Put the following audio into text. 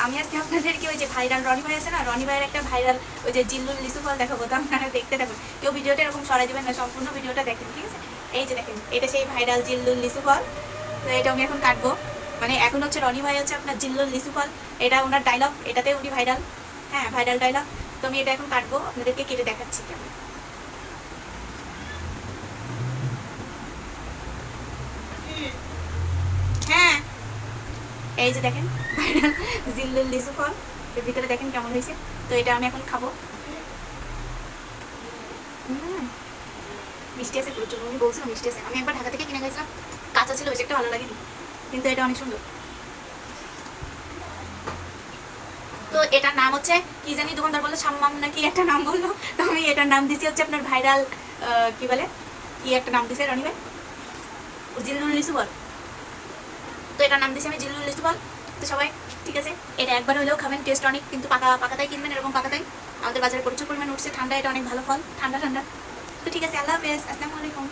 আমি আজকে আপনাদেরকে ওই যে ভাইরাল রনি ভাই আছে না, রনি ভাইয়ের একটা ভাইরাল ওই যে জিল্লুল লিচু ফল দেখাবো, তো আপনারা দেখতে থাকুন। কেউ ভিডিওটা এরকম সরাই দেবেন না, সম্পূর্ণ ভিডিওটা দেখেন, ঠিক আছে? এই যে দেখেন, এটা সেই ভাইরাল জিল্লুল লিচু ফল। তো এটা আমি এখন কাটবো, মানে এখন হচ্ছে রনি ভাই হচ্ছে আপনার জিল্লুল লিচু ফল, এটা ওনার ডায়লগ, এটাতে উনি ভাইরাল। হ্যাঁ, ভাইরাল ডায়লগ। তো আমি এটা এখন কাটবো, আপনাদেরকে কেটে দেখাচ্ছি কেমন। হ্যাঁ, এই যে দেখেন ভাইরাল জিল্লুল লিচু ফল, এর ভিতরে দেখেন কেমন হয়েছে। তো এটা আমি এখন খাবো। মিষ্টি আছে প্রচুর, আমি বলছিলাম মিষ্টি আছে। আমি একবার ঢাকা থেকে কিনে গেছিলাম, কাঁচা ছিল, বেশি একটা ভালো লাগেনি, কিন্তু এটা অনেক সুন্দর। তো এটার নাম হচ্ছে কি জানি, দোকানদার বললো সাম্মাম নাকি একটা নাম বললো, তো আমি এটার নাম দিছি হচ্ছে আপনার ভাইরাল কি বলে, কি একটা নাম দিছে রনি ভাই, জিল্লুল লিচু ফল। তো এটার নাম দিছি আমি জিল্লুল লিচু ফল। তো সবাই ঠিক আছে, এটা একবার হলেও খাবেন, টেস্ট অনেক, কিন্তু পাকা পাকাতাই কিনবেন, এরকম পাকাতাই আমাদের বাজারে প্রচুর পরিমাণে উঠছে। ঠান্ডা এটা অনেক ভালো ফল, ঠান্ডা ঠান্ডা। তো ঠিক আছে, আল্লাহ হাফেজ, আসসালামু আলাইকুম।